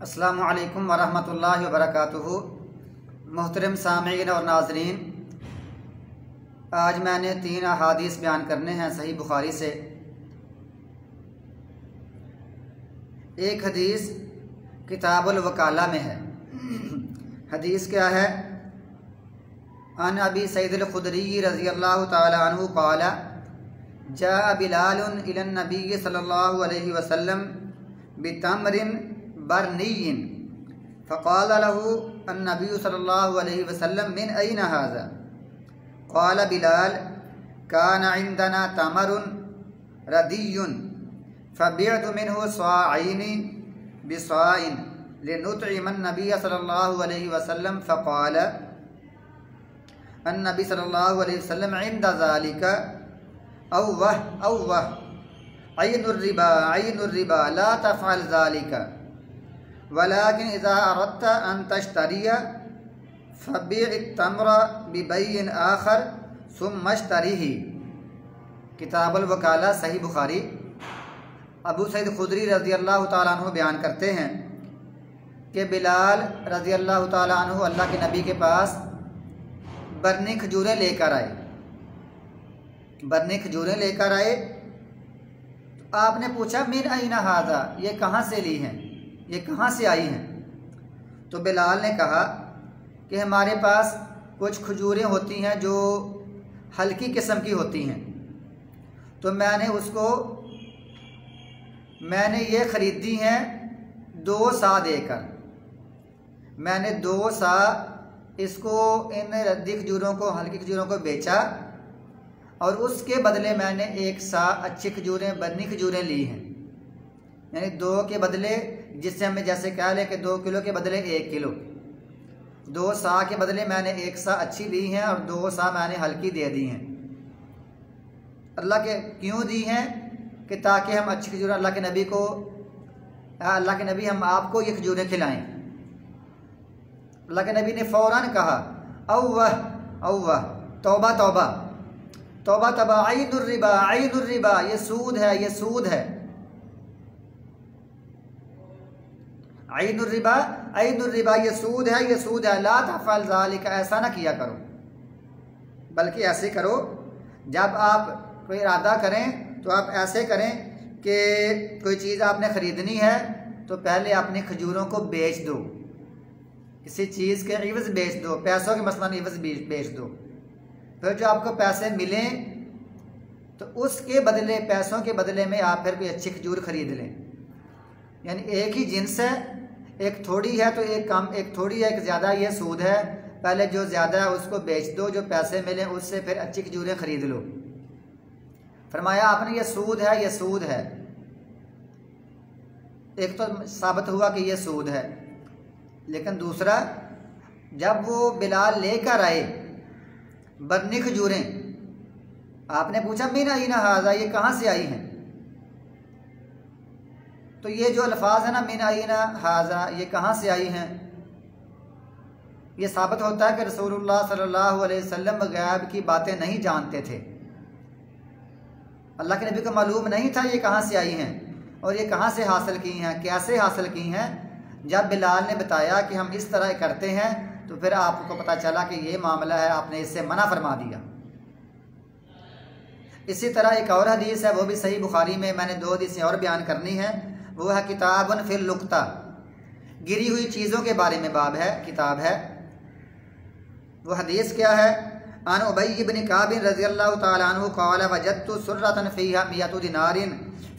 अस्सलामु अलैकुम वरहमतुल्लाहि वबरकातुहू। मोहतरम सामीन और नाजरीन, आज मैंने 3 अहादीस बयान करने हैं सही बुखारी से। एक हदीस किताबुल वकाला में है। हदीस क्या है? अन अबी सईदुल खुदरी रज़ियल्लाहु ताला अन्हु क़ाला जा बिलालुन इलन नबी सल्लल्लाहु अलैहि वसल्लम बितमरिन बरनिय्यिन फ़क़ाल लहू अन्नबी सल्लल्लाहु अलैहि वसल्लम मिन अय्न हाज़ा? क़ाल बिलाल कान इंदना तमरुन रदिय्युन फ़बिअतु मिन्हु स्वाइनि बिस्वाइन लिनुतइमन नबी सल्लल्लाहु अलैहि वसल्लम फ़क़ाल अन्नबी सल्लल्लाहु अलैहि वसल्लम इंद ज़ालिका अव्वह अय्नुर्रिबा ला तफ़अल ज़ालिका वलाकिन इज़ा अरदत अन तश्तरिया फ़बिअ तम्र बिबैइन आखर सुम्मा इश्तरिही। किताबुल वकाला सही बुखारी। अबू सईद खुदरी रज़ियल्लाहु ताला अन्हु बयान करते हैं कि बिलाल रज़ियल्लाहु ताला अन्हु अल्लाह के नबी के पास बरनी खजूरें लेकर आए। बरनी खजूरें लेकर आए तो आपने पूछा मिन अय्न हाज़ा, ये कहाँ से ली हैं, ये कहाँ से आई हैं? तो बिलाल ने कहा कि हमारे पास कुछ खजूरें होती हैं जो हल्की किस्म की होती हैं, तो मैंने ये ख़रीदी हैं 2 सा देकर। मैंने 2 सा इसको इन रद्दी खजूरों को, हल्की खजूरों को बेचा और उसके बदले मैंने 1 सा अच्छी खजूरें, बरनी खजूरें ली हैं। यानी 2 के बदले, जिससे हमें जैसे कह लें कि 2 किलो के बदले 1 किलो, 2 सा के बदले मैंने 1 सा अच्छी ली हैं और 2 सा मैंने हल्की दे दी हैं। अल्लाह के क्यों दी हैं? कि ताकि हम अच्छी खजूरें अल्लाह के नबी को, अल्लाह के नबी हम आपको ये खजूरें खिलाएं। अल्लाह के नबी ने फ़ौरन कहा अव्वह तौबा तौबा तौबा तौबा अय्नुर्रिबा, ये सूद है, ये सूद है। अय्नुर्रिबा ये सूद है, ये सूद है। ला तफ़अल ज़ालिका, ऐसा ना किया करो, बल्कि ऐसे करो, जब आप कोई इरादा करें तो आप ऐसे करें कि कोई चीज़ आपने ख़रीदनी है तो पहले अपनी खजूरों को बेच दो, किसी चीज़ के इवज़ बेच दो, पैसों के मसलन इवज़ बेच दो। फिर जो आपको पैसे मिलें तो उसके बदले, पैसों के बदले में आप फिर कोई अच्छी खजूर ख़रीद लें। यानी एक ही जिन्स है, एक थोड़ी है तो एक कम, एक थोड़ी है, एक ज़्यादा, ये सूद है। पहले जो ज़्यादा है उसको बेच दो, जो पैसे मिलें उससे फिर अच्छी खजूरें ख़रीद लो। फरमाया आपने ये सूद है, ये सूद है। एक तो साबित हुआ कि ये सूद है, लेकिन दूसरा, जब वो बिलाल लेकर आए बरनी खजूरें, आपने पूछा मिन अय्न हाज़ा, ये कहाँ से आई हैं? तो ये जो अल्फाज है ना, मिन अय्न हाज़ा, ये कहाँ से आई हैं, ये साबित होता है कि रसूलुल्लाह सल्लल्लाहु अलैहि वसल्लम गैब की बातें नहीं जानते थे। अल्लाह के नबी को मालूम नहीं था ये कहाँ से आई हैं और ये कहाँ से हासिल की हैं, कैसे हासिल की हैं। जब बिलाल ने बताया कि हम इस तरह करते हैं तो फिर आपको पता चला कि ये मामला है, आपने इससे मना फरमा दिया। इसी तरह एक और हदीस है, वो भी सही बुखारी में। मैंने 2 हदीसें और बयान करनी है। वो है किताबुन फिल लुक्ता, गिरी हुई चीज़ों के बारे में बाब है, किताब है। वो हदीस क्या है? अन उबई इब्न काब रज़ियल्लाहु ताला अन्हु क़ाल वजदतु सुर्रतन फ़ीहा मियतु दिनारिन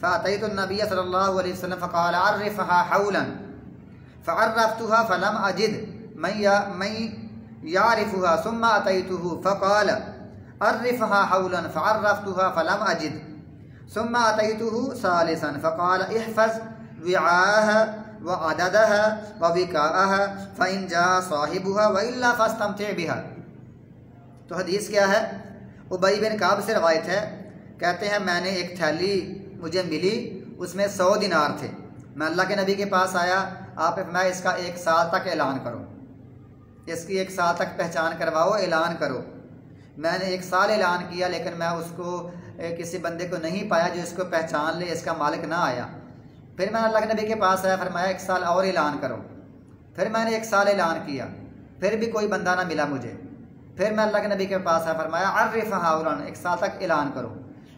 फ़अतैतु नबी सल्लल्लाहु अलैहि वसल्लम फ़क़ाल अर्रिफ़हा हौलन फ़अर्रफ़्तुहा फ़लम अजिद मैं यारिफ़ुहा सुम्मा अतैतुहु फ़क़ाल अर्रिफ़हा हौलन फ़अर्रफ़्तुहा फ़लम अजिद सुम्मा अतैतुहु सालिसन फ़क़ाल इहफ़ज़ विआहा व अददहा व विकाअहा फ़इन जाअ साहिबुहा व इल्ला फ़स्तमति बिहा। तो हदीस क्या है? उबई बिन काब से रवायत है, कहते हैं मैंने एक थैली मुझे मिली, उसमें 100 दिनार थे। मैं अल्लाह के नबी के पास आया, आप मैं इसका 1 साल तक ऐलान करो, इसकी 1 साल तक पहचान करवाओ, ऐलान करो। मैंने 1 साल ऐलान किया, लेकिन मैं उसको किसी बंदे को नहीं पाया जो इसको पहचान ले, इसका मालिक ना आया। फिर मैंने अल्लाह के नबी के पास आया, फरमाया 1 साल और ऐलान करो। फिर मैंने 1 साल ऐलान किया, फिर भी कोई बंदा ना मिला मुझे। फिर मैं अल्लाह के नबी के पास आया, फरमाया अर्रिफ हाउलन, 1 साल तक ऐलान करो।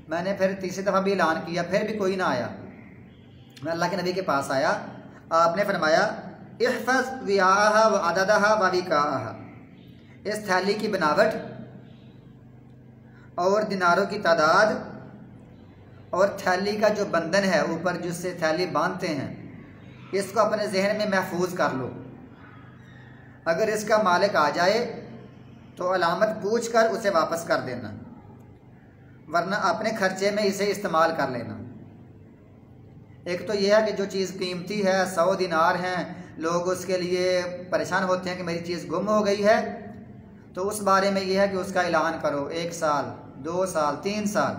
मैंने फिर तीसरी दफ़ा भी ऐलान किया, फिर भी कोई ना आया। मैं अल्लाह के नबी के पास आया, आपने फरमाया इहफ़ज़ विआहा व अददहा व विकाहा, इस थैली की बनावट और दिनारों की तादाद और थैली का जो बंधन है ऊपर जिससे थैली बांधते हैं, इसको अपने जहन में महफूज कर लो। अगर इसका मालिक आ जाए तो अलामत पूछ कर उसे वापस कर देना, वरना अपने खर्चे में इसे इस्तेमाल कर लेना। एक तो यह है कि जो चीज़ कीमती है, 100 दिनार हैं, लोग उसके लिए परेशान होते हैं कि मेरी चीज़ गुम हो गई है, तो उस बारे में यह है कि उसका ऐलान करो 1 साल 2 साल 3 साल।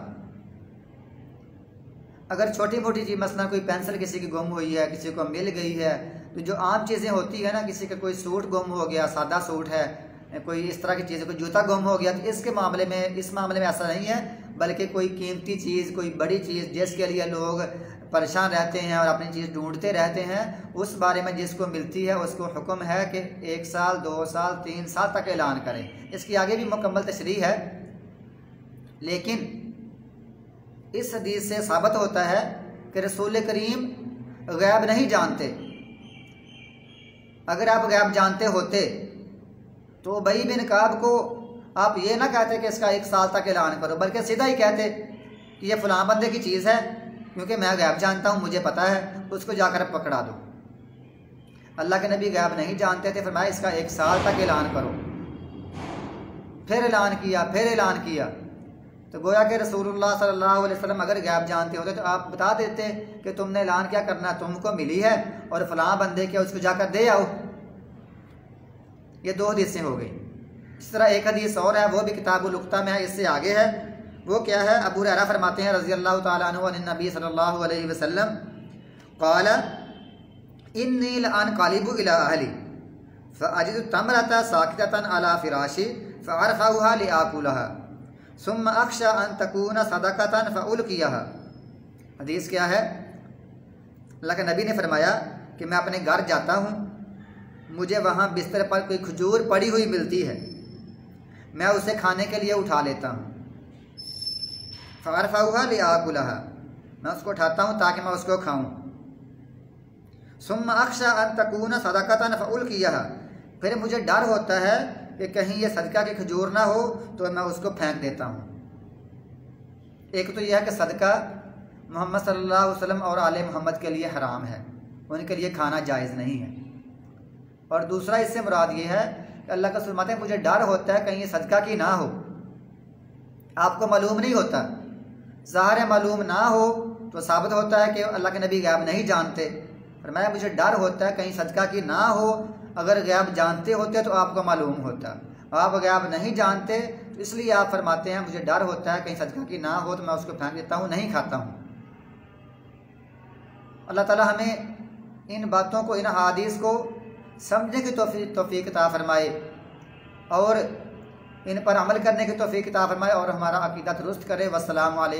अगर छोटी मोटी चीज़ मसलन कोई पेंसिल किसी की गुम हुई है, किसी को मिल गई है, तो जो आम चीज़ें होती है ना, किसी का कोई सूट गुम हो गया, सादा सूट है, कोई इस तरह की चीज़, कोई जूता गुम हो गया, तो इसके मामले में, इस मामले में ऐसा नहीं है, बल्कि कोई कीमती चीज़, कोई बड़ी चीज़ जिसके लिए लोग परेशान रहते हैं और अपनी चीज़ ढूंढते रहते हैं, उस बारे में जिसको मिलती है उसको हुक्म है कि 1 साल 2 साल 3 साल तक ऐलान करें। इसकी आगे भी मुकम्मल तशरीह है, लेकिन इस हदीस से साबित होता है कि रसूल करीम गैब नहीं जानते। अगर आप गैब जानते होते तो उबई बिन काब को आप ये ना कहते कि इसका 1 साल तक ऐलान करो, बल्कि सीधा ही कहते कि ये फ़लाँ बंदे की चीज़ है, क्योंकि मैं गैब जानता हूँ, मुझे पता है, उसको जाकर पकड़ा दो। अल्लाह के नबी गैब नहीं जानते थे, फरमाया इसका 1 साल तक ऐलान करो। फिर ऐलान किया, फिर ऐलान किया। तो गोया कि रसूलुल्लाह सल्लल्लाहु अलैहि वसल्लम अगर गैब जानते होते तो आप बता देते कि तुमने ऐलान क्या करना, तुमको मिली है और फलां बंदे के उसको जाकर दे आओ। ये 2 हदीसें हो गई। इस तरह एक हदीस और है, वो भी किताबुल लुक्ता में है, इससे आगे है। वो क्या है? अबू हुरैरा फरमाते हैं रज़ी अल्लाह तआला अन्हु अन नबी सल्लल्लाहु अलैहि वसल्लम क़ाल इन्नी लअनक़लिबु इला अहली फ़अजिदु तमरता साकिततन अला फ़िराशी फ़अरफ़उहा लिआकुलहा सुम्मा अख्शा अन तकूना सदक़तन फ़उल्क़ियहा। हदीस क्या है? अल्लाह के नबी ने फरमाया कि मैं अपने घर जाता हूँ, मुझे वहाँ बिस्तर पर कोई खजूर पड़ी हुई मिलती है, मैं उसे खाने के लिए उठा लेता हूँ। फ़अरफ़उहा लिआकुलहा, मैं उसको उठाता हूँ ताकि मैं उसको खाऊँ। सुम्मा अख्शा अन तकूना सदक़तन फ़उल्क़ियहा, फिर मुझे डर होता है कि कहीं ये सदका की खजूर ना हो तो मैं उसको फेंक देता हूँ। एक तो यह है कि सदका मोहम्मद सल्लल्लाहु अलैहि वसल्लम और आले मोहम्मद के लिए हराम है, उनके लिए खाना जायज़ नहीं है। और दूसरा इससे मुराद ये है कि अल्लाह का फरमाते हैं मुझे डर होता है कहीं ये सदका की ना हो। आपको मालूम नहीं होता, ज़ाहिर मालूम ना हो तो साबित होता है कि अल्लाह के नबी गैब नहीं जानते। फरमाया मुझे डर होता है कहीं सदका की ना हो, अगर गैब जानते होते तो आपको मालूम होता, आप गैब नहीं जानते तो इसलिए आप फरमाते हैं मुझे डर होता है कहीं सदका की ना हो तो मैं उसको फेंक देता हूँ, नहीं खाता हूँ। अल्लाह ताला हमें इन बातों को, इन हदीस को समझने की तौफीक अता फरमाए और इन पर अमल करने की तौफीक अता फरमाए और हमारा अकीदा दुरुस्त करे। वस्सलामु अलैकुम।